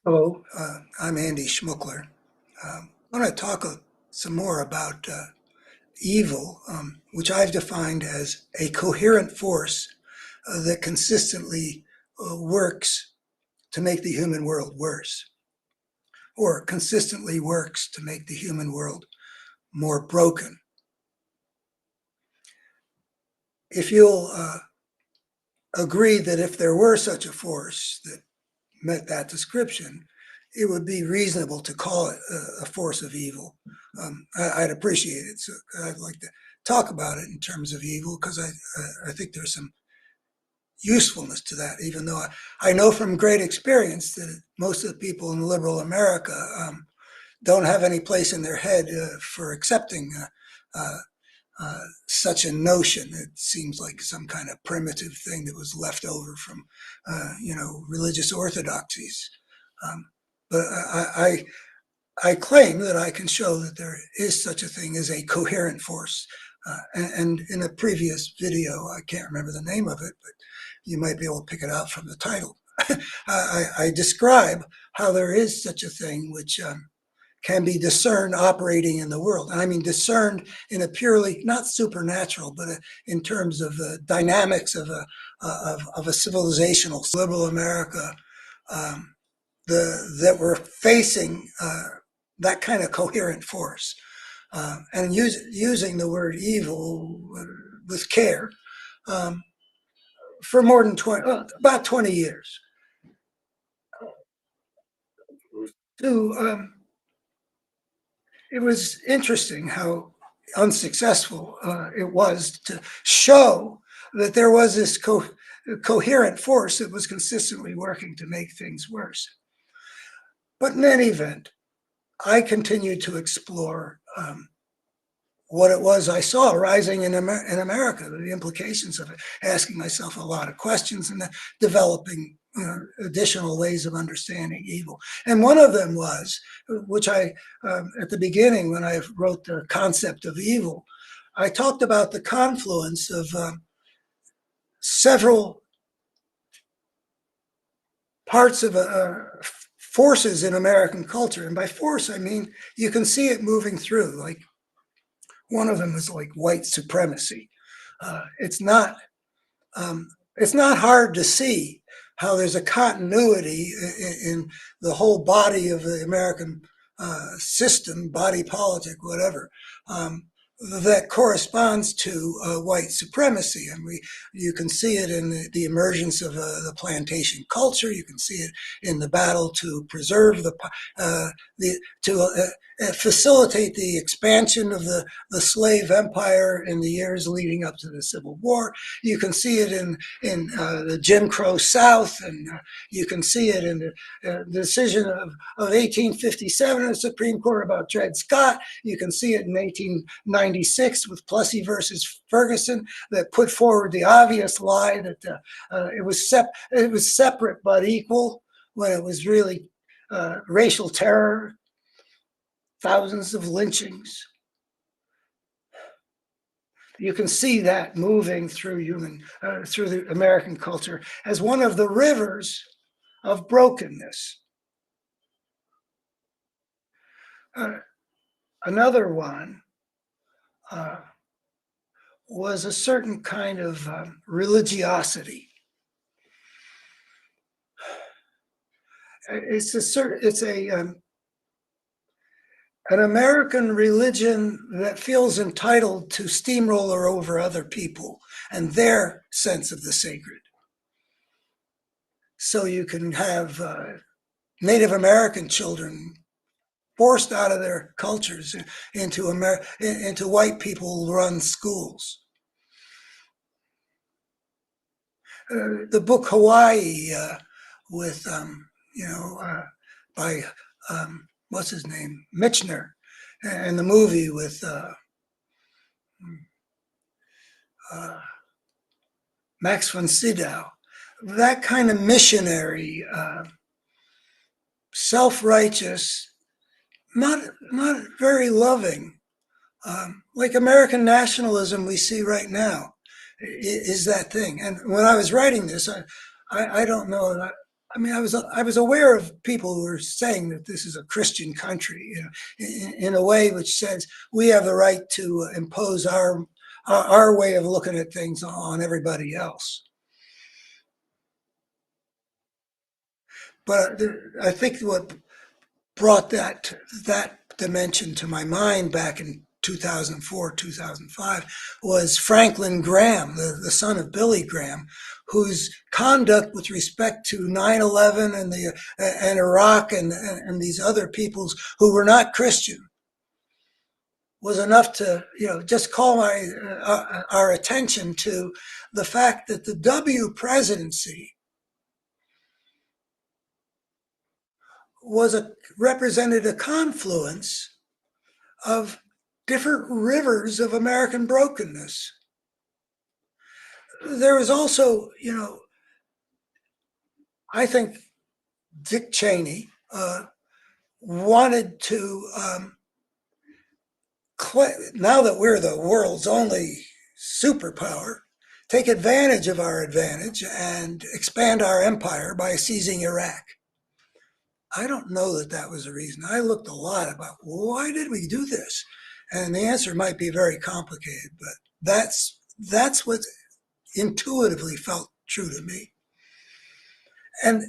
Hello, I'm Andy Schmuckler. I want to talk some more about evil, which I've defined as a coherent force that consistently works to make the human world worse, or consistently works to make the human world more broken. If you'll agree that if there were such a force that met that description, it would be reasonable to call it a force of evil. I'd appreciate it. So I'd like to talk about it in terms of evil because I think there's some usefulness to that, even though I know from great experience that most of the people in liberal America don't have any place in their head for accepting such a notion. It seems like some kind of primitive thing that was left over from, religious orthodoxies. Um, but I claim that I can show that there is such a thing as a coherent force. And in a previous video, I can't remember the name of it, but you might be able to pick it out from the title. I describe how there is such a thing which can be discerned operating in the world. And I mean discerned in a purely, not supernatural, but in terms of the dynamics of a civilizational liberal America that we're facing that kind of coherent force. And using the word evil with care for more than about 20 years. To It was interesting how unsuccessful it was to show that there was this coherent force that was consistently working to make things worse. But in any event, I continued to explore what it was I saw rising in America, the implications of it, asking myself a lot of questions and developing additional ways of understanding evil. And one of them was, which at the beginning, when I wrote the concept of evil, I talked about the confluence of several parts of forces in American culture. And by force, I mean, you can see it moving through. Like one of them is like white supremacy. Uh, it's not it's not hard to see how there's a continuity in the whole body of the American system, body politic, whatever, that corresponds to white supremacy. And you can see it in the emergence of the plantation culture. You can see it in the battle to preserve to facilitate the expansion of the slave empire in the years leading up to the Civil War. You can see it in the Jim Crow South, and you can see it in the decision of 1857 in the Supreme Court about Dred Scott. You can see it in 1896 with Plessy versus Ferguson, that put forward the obvious lie that it was separate but equal, when it was really racial terror, thousands of lynchings. You can see that moving through through the American culture as one of the rivers of brokenness. Another one was a certain kind of religiosity. It's an American religion that feels entitled to steamroller over other people and their sense of the sacred. So you can have Native American children forced out of their cultures into white people run schools. The book Hawaii with, by, what's his name, Michener, and the movie with Max von Sydow. That kind of missionary, self-righteous, not very loving, like American nationalism we see right now, is that thing. And when I was writing this, I don't know, I mean, I was aware of people who were saying that this is a Christian country, you know, in a way which says we have the right to impose our way of looking at things on everybody else. But I think what brought that dimension to my mind back in 2004, 2005 was Franklin Graham, the son of Billy Graham, whose conduct with respect to 9/11 and the and Iraq and these other peoples who were not Christian was enough to, you know, just call our attention to the fact that the W presidency was a represented a confluence of different rivers of American brokenness. There was also, you know, I think Dick Cheney wanted to, now that we're the world's only superpower, take advantage of our advantage and expand our empire by seizing Iraq. I don't know that that was the reason. I looked a lot about why did we do this, and the answer might be very complicated, but that's what intuitively felt true to me. And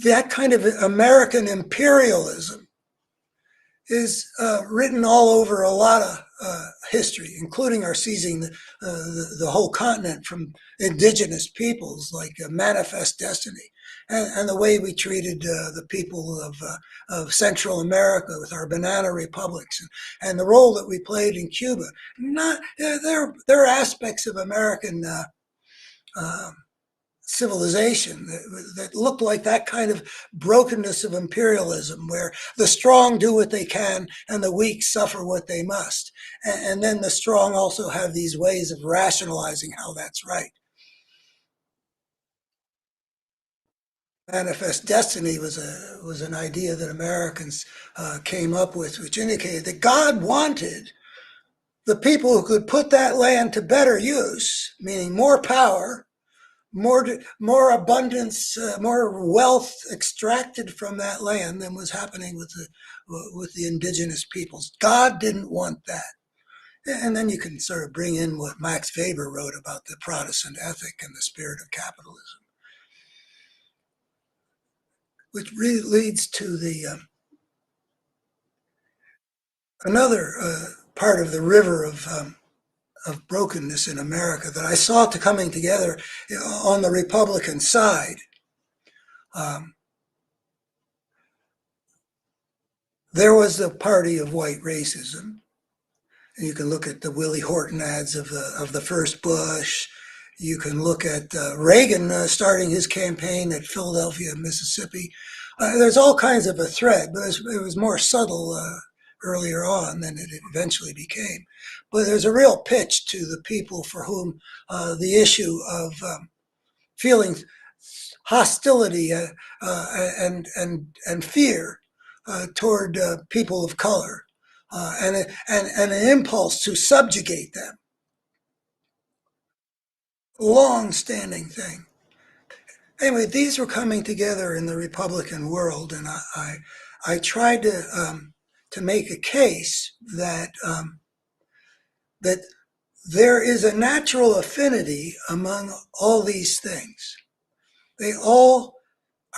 that kind of American imperialism is written all over a lot of history, including our seizing the whole continent from indigenous peoples, like Manifest Destiny, and the way we treated the people of Central America with our banana republics, and the role that we played in Cuba. Not there are aspects of American uh, civilization that looked like that kind of brokenness of imperialism, where the strong do what they can and the weak suffer what they must. And then the strong also have these ways of rationalizing how that's right. Manifest destiny was an idea that Americans came up with, which indicated that God wanted the people who could put that land to better use, meaning more power, more abundance, more wealth extracted from that land than was happening with the indigenous peoples. God didn't want that. And then you can sort of bring in what Max Weber wrote about the Protestant ethic and the spirit of capitalism, which really leads to the another part of the river of brokenness in America that I saw to coming together on the Republican side. Um, there was the party of white racism. And you can look at the Willie Horton ads of the first Bush. You can look at Reagan starting his campaign at Philadelphia, Mississippi. There's all kinds of a thread, but it was more subtle earlier on than it eventually became. But there's a real pitch to the people for whom the issue of feeling hostility and fear toward people of color and an impulse to subjugate them, long-standing thing. Anyway, these were coming together in the Republican world, and I tried to make a case that there is a natural affinity among all these things. They all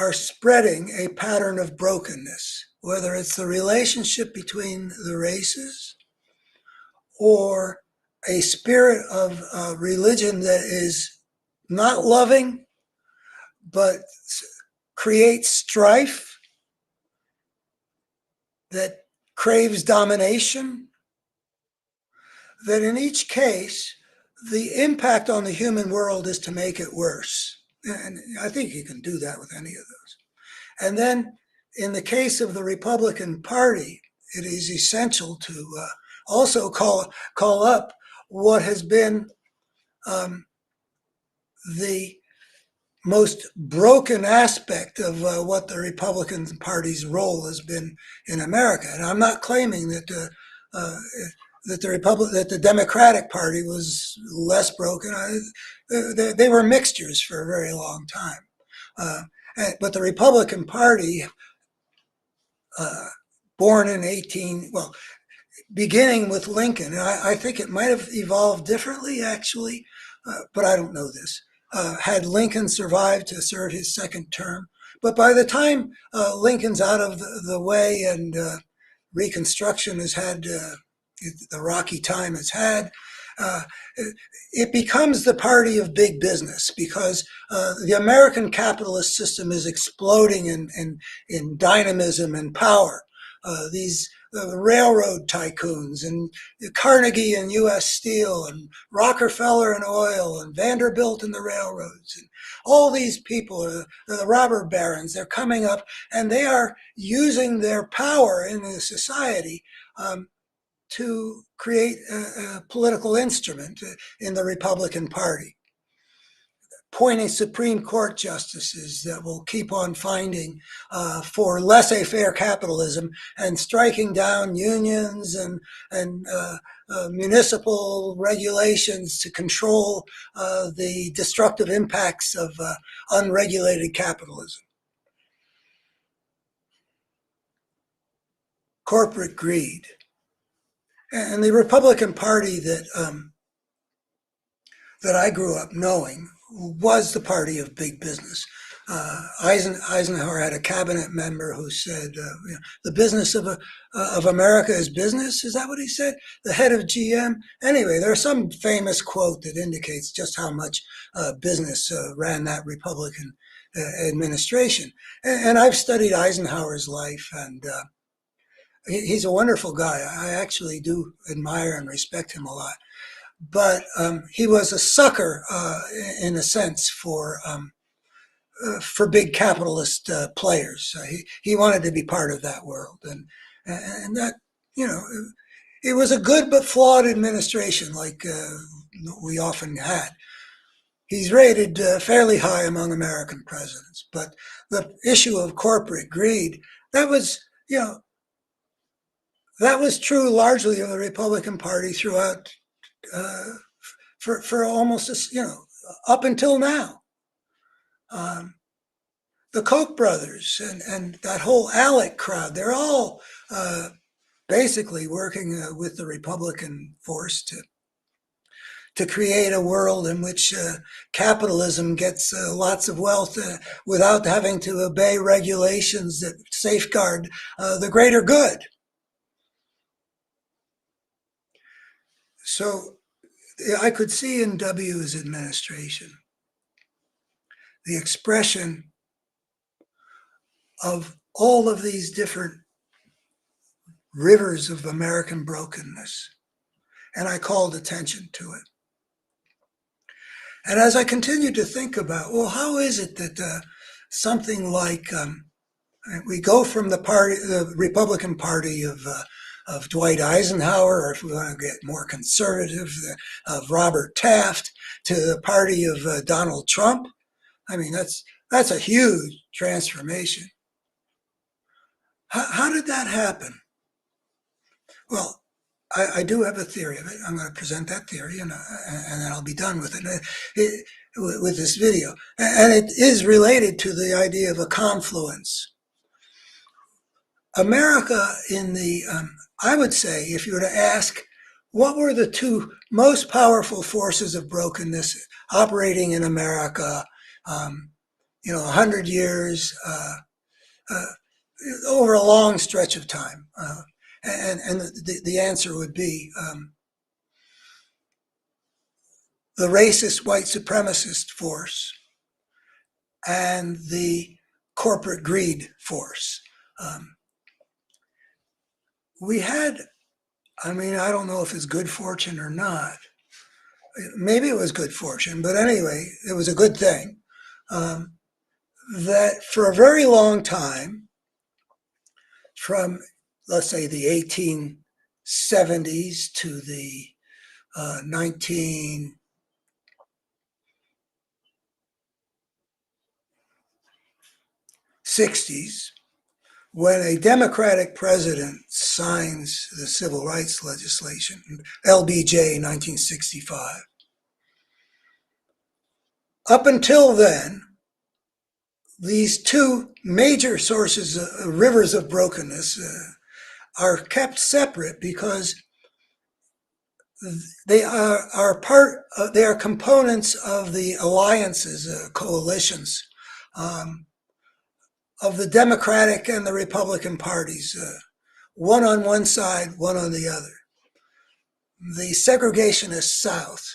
are spreading a pattern of brokenness, whether it's the relationship between the races or a spirit of religion that is not loving but creates strife, that craves domination, that in each case, the impact on the human world is to make it worse. And I think you can do that with any of those. And then in the case of the Republican Party, it is essential to also call up what has been the most broken aspect of what the Republican Party's role has been in America. And I'm not claiming uh, that the Democratic Party was less broken. They were mixtures for a very long time. Uh, But the Republican Party, uh, born in 18, well, beginning with Lincoln, and I think it might have evolved differently actually, but I don't know this. Had Lincoln survived to serve his second term, but by the time Lincoln's out of the way and Reconstruction has had the rocky time it's had, uh, it becomes the party of big business because the American capitalist system is exploding in dynamism and power. These railroad tycoons and Carnegie and U.S. Steel and Rockefeller and oil and Vanderbilt and the railroads and all these people, the robber barons, they're coming up and they are using their power in the society to create a political instrument in the Republican Party, appointing Supreme Court justices that will keep on finding for laissez-faire capitalism and striking down unions and municipal regulations to control the destructive impacts of unregulated capitalism. Corporate greed. And the Republican Party that I grew up knowing was the party of big business. Eisenhower had a cabinet member who said, the business of America is business. Is that what he said? The head of GM? Anyway, there's some famous quote that indicates just how much business ran that Republican administration. And I've studied Eisenhower's life, and he's a wonderful guy. I actually do admire and respect him a lot. But he was a sucker, in a sense, for big capitalist players. He wanted to be part of that world, and that, you know, it was a good but flawed administration, like we often had. He's rated fairly high among American presidents, but the issue of corporate greed, that was, you know, that was true largely of the Republican Party throughout, for almost, up until now. The Koch brothers and that whole ALEC crowd, they're all basically working with the Republican force to create a world in which capitalism gets lots of wealth without having to obey regulations that safeguard the greater good. So I could see in W's administration the expression of all of these different rivers of American brokenness, and I called attention to it. And as I continued to think about, well, how is it that something like we go from the Republican Party of Dwight Eisenhower, or if we want to get more conservative, of Robert Taft, to the party of Donald Trump? I mean, that's a huge transformation. How did that happen? Well, I do have a theory of it. I'm going to present that theory, and then I'll be done with it, with this video. And it is related to the idea of a confluence. America I would say, if you were to ask, what were the two most powerful forces of brokenness operating in America, 100 years, over a long stretch of time? And the answer would be the racist white supremacist force and the corporate greed force. We had, I don't know if it's good fortune or not. Maybe it was good fortune, but anyway, it was a good thing that for a very long time, from, let's say, the 1870s to the 1960s, when a Democratic president signs the civil rights legislation, LBJ 1965. Up until then, these two major sources, rivers of brokenness, are kept separate because they are components of the alliances, coalitions, um, of the Democratic and the Republican parties, one on one side, one on the other. The segregationist South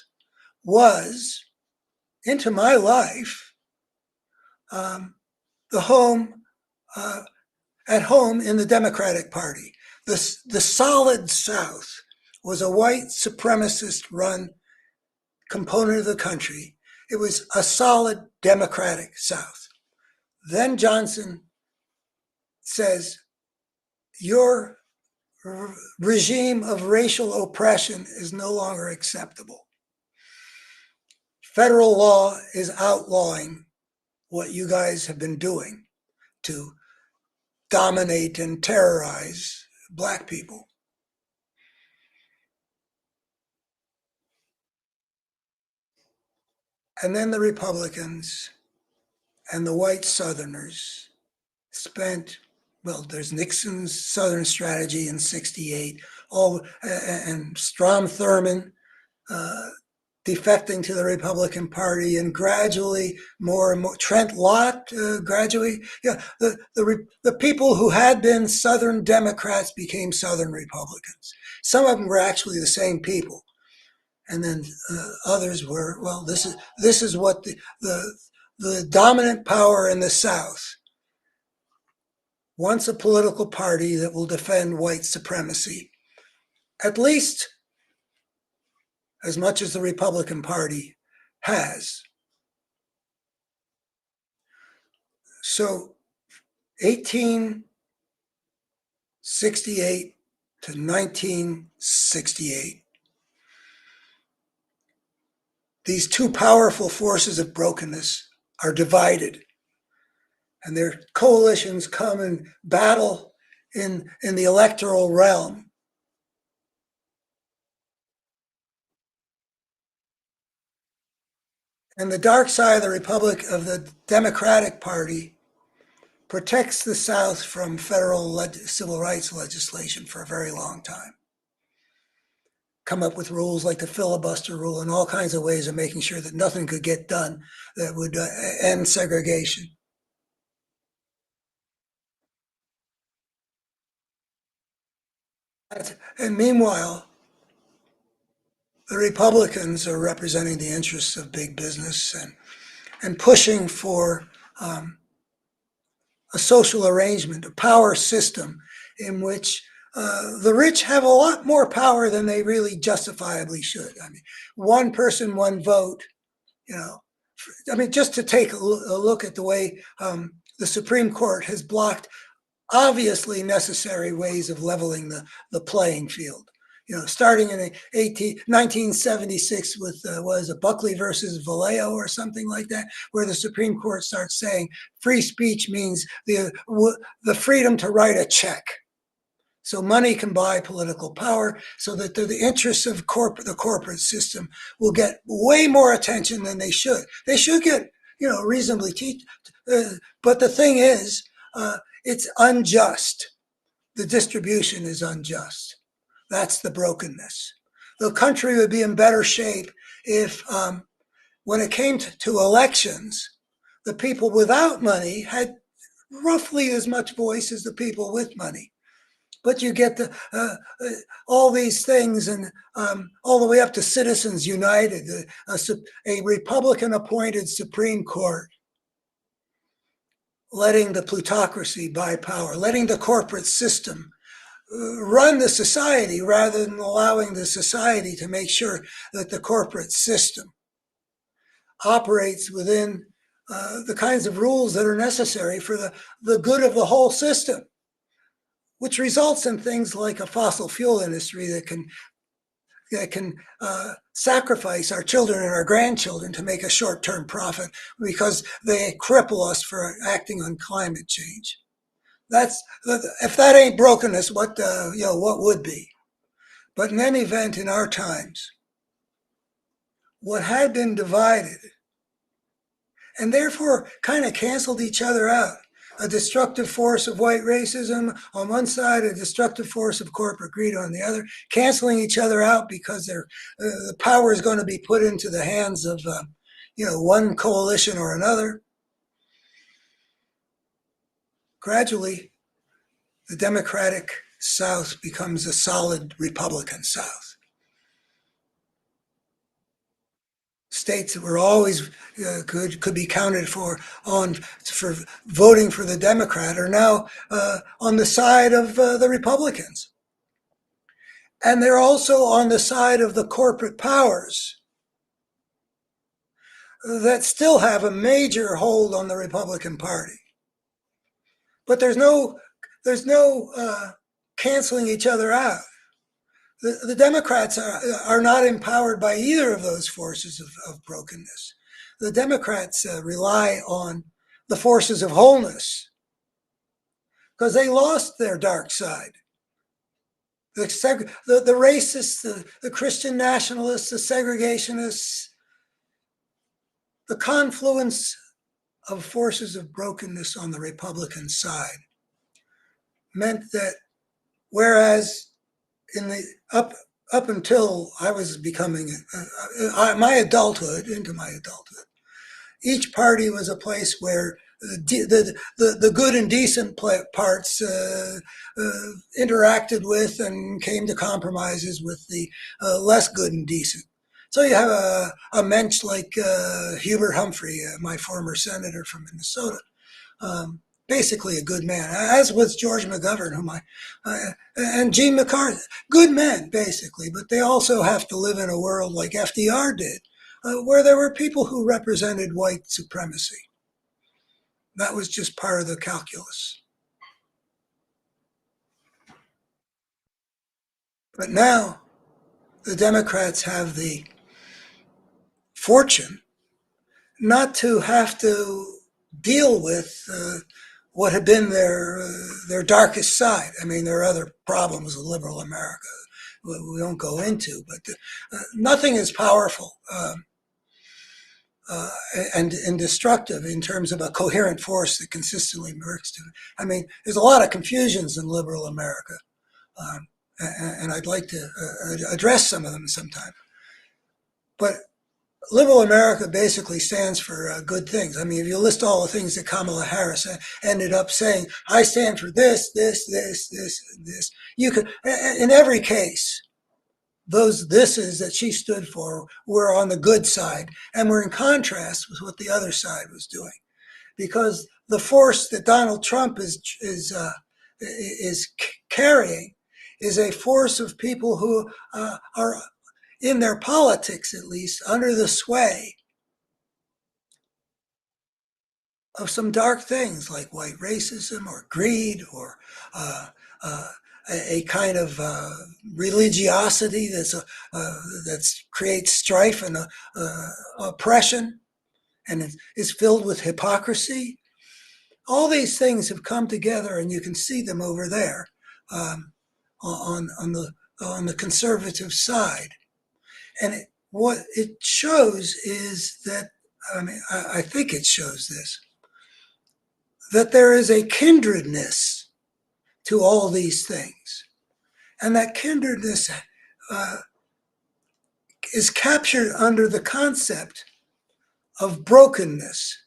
was, into my life, um, the home uh, at home in the Democratic Party. The solid South was a white supremacist run component of the country. It was a solid Democratic South. Then Johnson says, your regime of racial oppression is no longer acceptable. Federal law is outlawing what you guys have been doing to dominate and terrorize black people. And then the Republicans and the white Southerners spent, well, there's Nixon's Southern strategy in '68, and Strom Thurmond defecting to the Republican Party, and gradually more and more Trent Lott gradually, yeah, the people who had been Southern Democrats became Southern Republicans. Some of them were actually the same people, and then others were, well, this is what the dominant power in the South wants, a political party that will defend white supremacy, at least as much as the Republican Party has. So 1868 to 1968, these two powerful forces of brokenness are divided, and their coalitions come and battle in the electoral realm. And the dark side of the Democratic Party protects the South from federal civil rights legislation for a very long time. Come up with rules like the filibuster rule and all kinds of ways of making sure that nothing could get done that would end segregation. And meanwhile, the Republicans are representing the interests of big business and pushing for a social arrangement, a power system in which the rich have a lot more power than they really justifiably should. I mean, one person, one vote, you know. I mean, just to take a look at the way the Supreme Court has blocked obviously necessary ways of leveling the playing field. You know, starting in 1976 with, was it Buckley versus Vallejo or something like that, where the Supreme Court starts saying free speech means the freedom to write a check. So money can buy political power, so that the interests of the corporate system will get way more attention than they should. They should get, reasonably but the thing is, it's unjust. The distribution is unjust. That's the brokenness. The country would be in better shape if, when it came to elections, the people without money had roughly as much voice as the people with money. But you get all these things, and all the way up to Citizens United, a Republican-appointed Supreme Court, letting the plutocracy buy power, letting the corporate system run the society rather than allowing the society to make sure that the corporate system operates within the kinds of rules that are necessary for the good of the whole system, which results in things like a fossil fuel industry that can sacrifice our children and our grandchildren to make a short-term profit because they cripple us for acting on climate change. If that ain't brokenness, what would be? But in any event, in our times, what had been divided and therefore kind of canceled each other out. A destructive force of white racism on one side, a destructive force of corporate greed on the other, canceling each other out because the power is going to be put into the hands of one coalition or another. Gradually, the Democratic South becomes a solid Republican South. States that were always could be counted for voting for the Democrat are now on the side of the Republicans, and they're also on the side of the corporate powers that still have a major hold on the Republican Party. But there's no canceling each other out. The Democrats are not empowered by either of those forces of brokenness. The Democrats rely on the forces of wholeness because they lost their dark side. The racists, the Christian nationalists, the segregationists, the confluence of forces of brokenness on the Republican side meant that whereas in the up until I was becoming my adulthood, into my adulthood, each party was a place where the good and decent parts interacted with and came to compromises with the less good and decent. So you have a mensch like Hubert Humphrey, my former senator from Minnesota, basically a good man, as was George McGovern, and Gene McCarthy, good men basically, but they also have to live in a world like FDR did, where there were people who represented white supremacy. That was just part of the calculus. But now the Democrats have the fortune not to have to deal with what had been their darkest side. I mean, there are other problems with liberal America we don't go into, but nothing is powerful and destructive in terms of a coherent force that consistently works to it. I mean, there's a lot of confusions in liberal America, and I'd like to address some of them sometime. But liberal America basically stands for good things. I mean, if you list all the things that Kamala Harris ended up saying, I stand for this, this, this, this, this. You could, in every case, those thises that she stood for were on the good side and were in contrast with what the other side was doing. Because the force that Donald Trump is carrying is a force of people who are, in their politics at least, under the sway of some dark things like white racism or greed or uh, a kind of religiosity that's creates strife and oppression and is filled with hypocrisy. All these things have come together, and you can see them over there on the conservative side. And what it shows is that, I mean, I think it shows this, that there is a kindredness to all these things. And that kindredness is captured under the concept of brokenness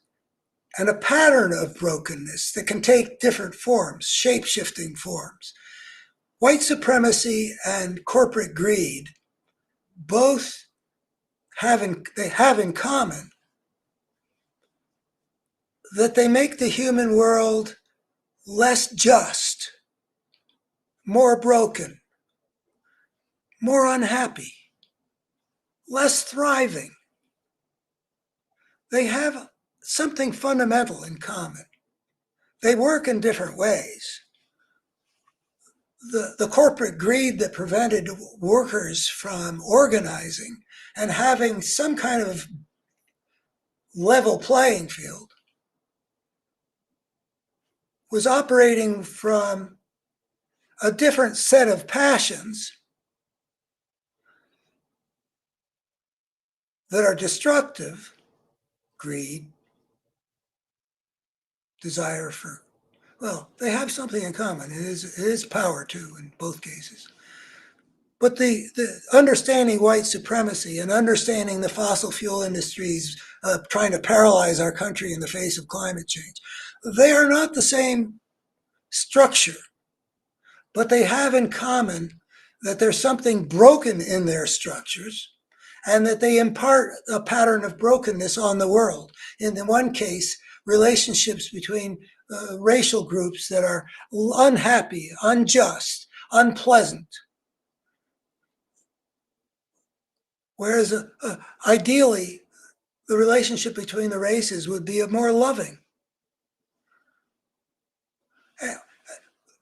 and a pattern of brokenness that can take different forms, shape-shifting forms. White supremacy and corporate greed both have in common that they make the human world less just, more broken, more unhappy, less thriving. They have something fundamental in common. They work in different ways. The corporate greed that prevented workers from organizing and having some kind of level playing field was operating from a different set of passions that are destructive, greed, desire for, well, they have something in common. It is power too in both cases. But the understanding white supremacy and understanding the fossil fuel industries trying to paralyze our country in the face of climate change, they are not the same structure, but they have in common that there's something broken in their structures and that they impart a pattern of brokenness on the world. In the one case, relationships between racial groups that are unhappy, unjust, unpleasant. Whereas ideally, the relationship between the races would be more loving.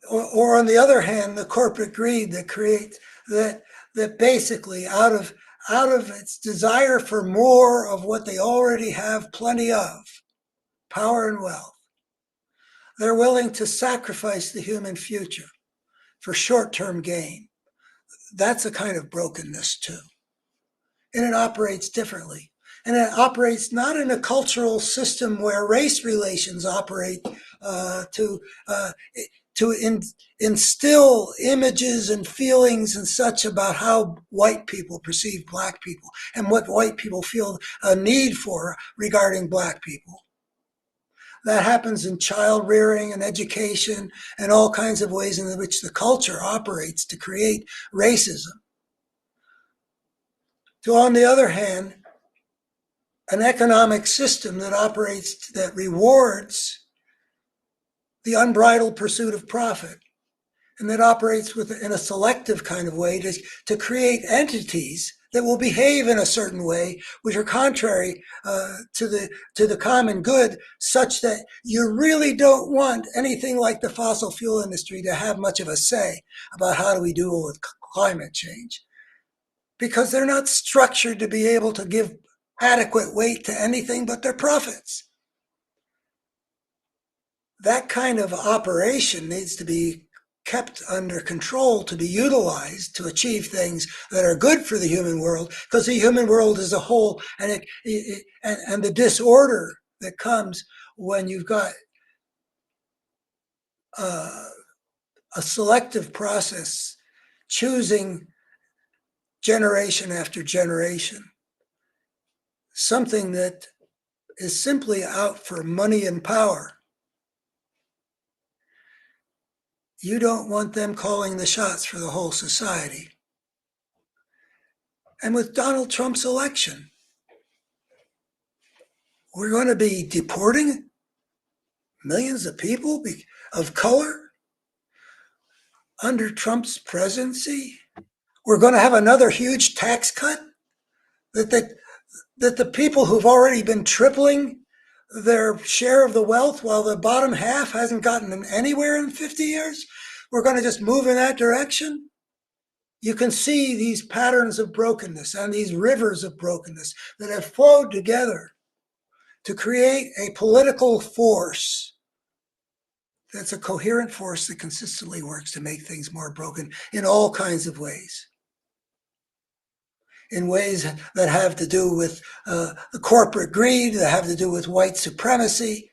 Or on the other hand, the corporate greed that creates that basically out of its desire for more of what they already have plenty of, power and wealth, they're willing to sacrifice the human future for short-term gain. That's a kind of brokenness too. And it operates differently. And it operates not in a cultural system where race relations operate to instill images and feelings and such about how white people perceive black people and what white people feel a need for regarding black people. That happens in child rearing and education and all kinds of ways in which the culture operates to create racism. So on the other hand, an economic system that operates, that rewards the unbridled pursuit of profit, and that operates in a selective kind of way to create entities that will behave in a certain way, which are contrary to the common good, such that you really don't want anything like the fossil fuel industry to have much of a say about how do we deal with climate change, because they're not structured to be able to give adequate weight to anything but their profits. That kind of operation needs to be kept under control to be utilized to achieve things that are good for the human world, because the human world as a whole, and the disorder that comes when you've got a selective process choosing generation after generation something that is simply out for money and power. You don't want them calling the shots for the whole society. And with Donald Trump's election, we're going to be deporting millions of people of color under Trump's presidency. We're going to have another huge tax cut that the people who've already been tripling their share of the wealth while the bottom half hasn't gotten anywhere in 50 years, we're going to just move in that direction. You can see these patterns of brokenness and these rivers of brokenness that have flowed together to create a political force that's a coherent force that consistently works to make things more broken in all kinds of ways. In ways that have to do with corporate greed, that have to do with white supremacy,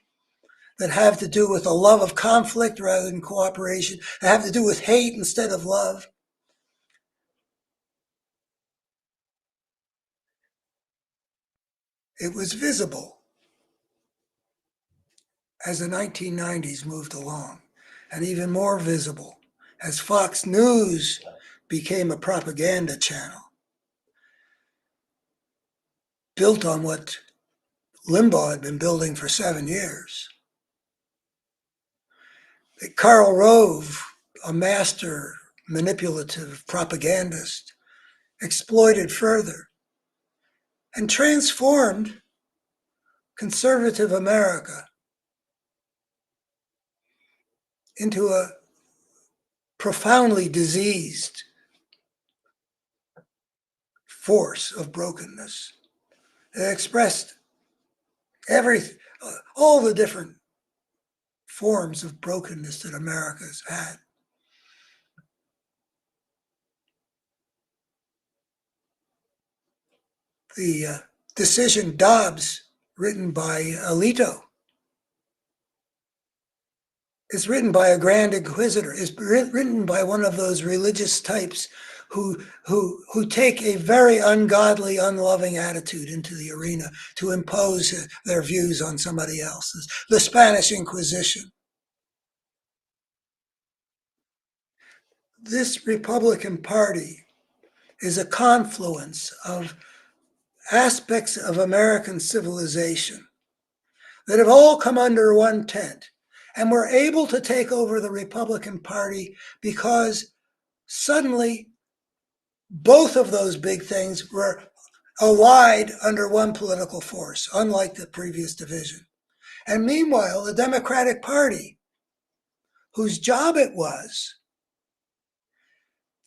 that have to do with a love of conflict rather than cooperation, that have to do with hate instead of love. It was visible as the 1990s moved along, and even more visible as Fox News became a propaganda channel built on what Limbaugh had been building for 7 years. Karl Rove, a master manipulative propagandist, exploited further and transformed conservative America into a profoundly diseased force of brokenness. It expressed all the different forms of brokenness that America's had. The decision Dobbs, written by Alito, It's written by a grand inquisitor. It's written by one of those religious types who take a very ungodly, unloving attitude into the arena to impose their views on somebody else. The Spanish Inquisition. This Republican Party is a confluence of aspects of American civilization that have all come under one tent and were able to take over the Republican Party because suddenly both of those big things were allied under one political force, unlike the previous division. And meanwhile, the Democratic Party, whose job it was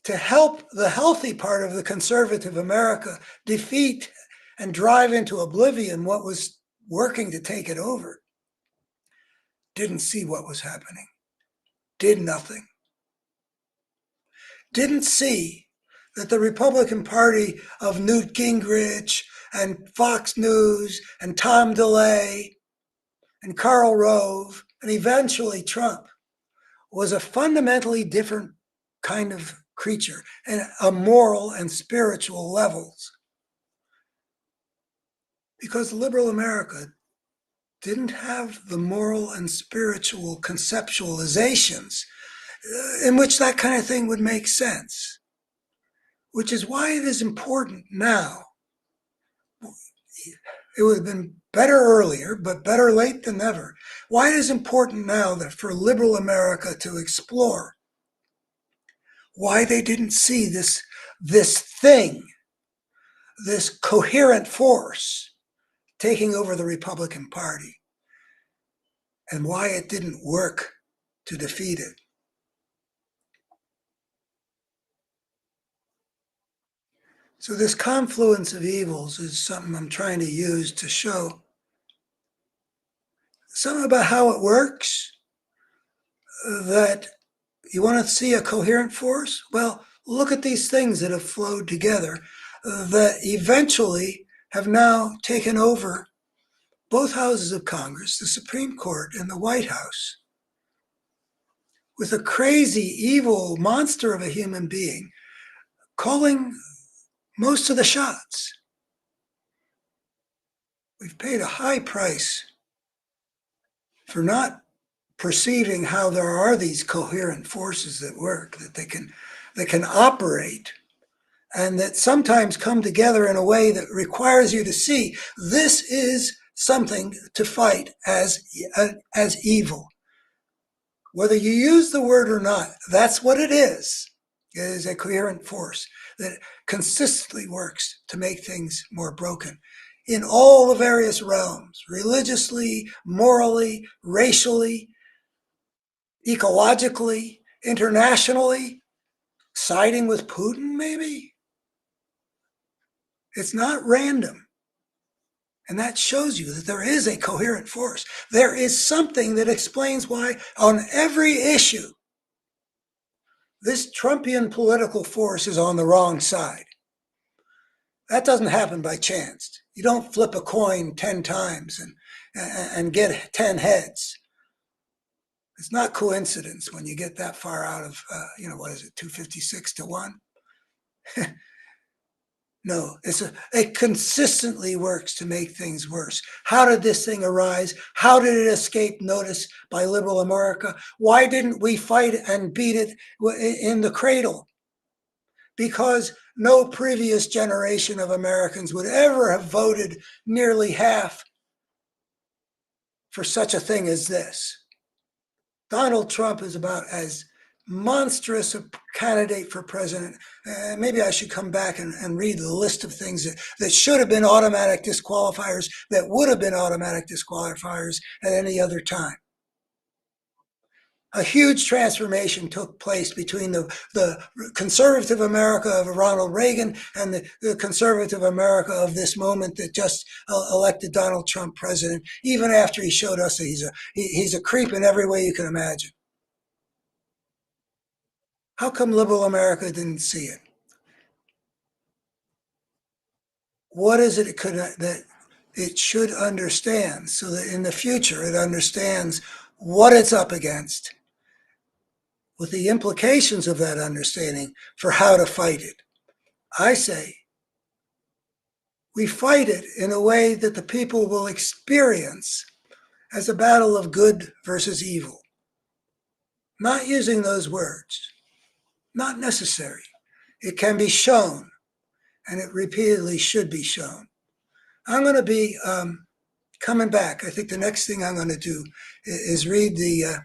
to help the healthy part of the conservative America defeat and drive into oblivion what was working to take it over, didn't see what was happening, did nothing, didn't see that the Republican Party of Newt Gingrich and Fox News and Tom DeLay and Karl Rove and eventually Trump was a fundamentally different kind of creature and a moral and spiritual levels. Because liberal America didn't have the moral and spiritual conceptualizations in which that kind of thing would make sense. Which is why it is important now. It would have been better earlier, but better late than never. Why it is important now that for liberal America to explore why they didn't see this thing, this coherent force taking over the Republican Party, and why it didn't work to defeat it. So this confluence of evils is something I'm trying to use to show something about how it works, that you want to see a coherent force? Well, look at these things that have flowed together that eventually have now taken over both houses of Congress, the Supreme Court, and the White House, with a crazy, evil monster of a human being calling most of the shots. We've paid a high price for not perceiving how there are these coherent forces that work, that they can operate, and that sometimes come together in a way that requires you to see this is something to fight as evil. Whether you use the word or not, that's what it is. It is a coherent force that consistently works to make things more broken in all the various realms, religiously, morally, racially, ecologically, internationally, siding with Putin, maybe. It's not random. And that shows you that there is a coherent force. There is something that explains why on every issue, this Trumpian political force is on the wrong side. That doesn't happen by chance. You don't flip a coin 10 times and get 10 heads. It's not coincidence when you get that far out of, what is it, 256 to 1? No, it consistently works to make things worse. How did this thing arise? How did it escape notice by liberal America? Why didn't we fight and beat it in the cradle? Because no previous generation of Americans would ever have voted nearly half for such a thing as this. Donald Trump is about as monstrous a candidate for president. Maybe I should come back and read the list of things that should have been automatic disqualifiers, that would have been automatic disqualifiers at any other time. A huge transformation took place between the conservative America of Ronald Reagan and the conservative America of this moment that just elected Donald Trump president, even after he showed us that he's a creep in every way you can imagine. How come liberal America didn't see it? What is it that it should understand so that in the future it understands what it's up against, with the implications of that understanding for how to fight it. I say we fight it in a way that the people will experience as a battle of good versus evil. Not using those words, not necessary. It can be shown, and it repeatedly should be shown. I'm going to be coming back. I think the next thing I'm going to do is read the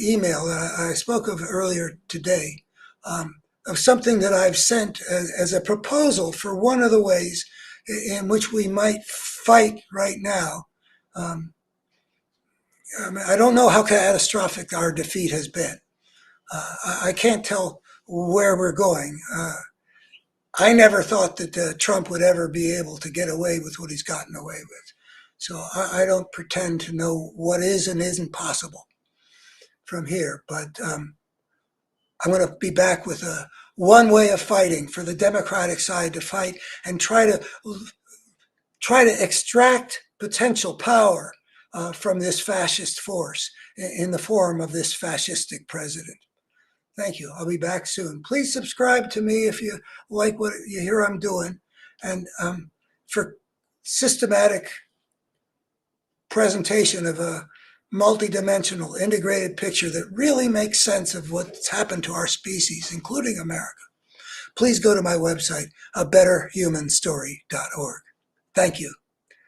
email that I spoke of earlier today, of something that I've sent as a proposal for one of the ways in which we might fight right now. I don't know how catastrophic our defeat has been. I can't tell where we're going. I never thought that Trump would ever be able to get away with what he's gotten away with. So I don't pretend to know what is and isn't possible from here. But I'm going to be back with one way of fighting for the Democratic side to fight and try to extract potential power from this fascist force in the form of this fascistic president. Thank you. I'll be back soon. Please subscribe to me if you like what you hear I'm doing. And for systematic presentation of a multidimensional integrated picture that really makes sense of what's happened to our species, including America, please go to my website, abetterhumanstory.org. Thank you.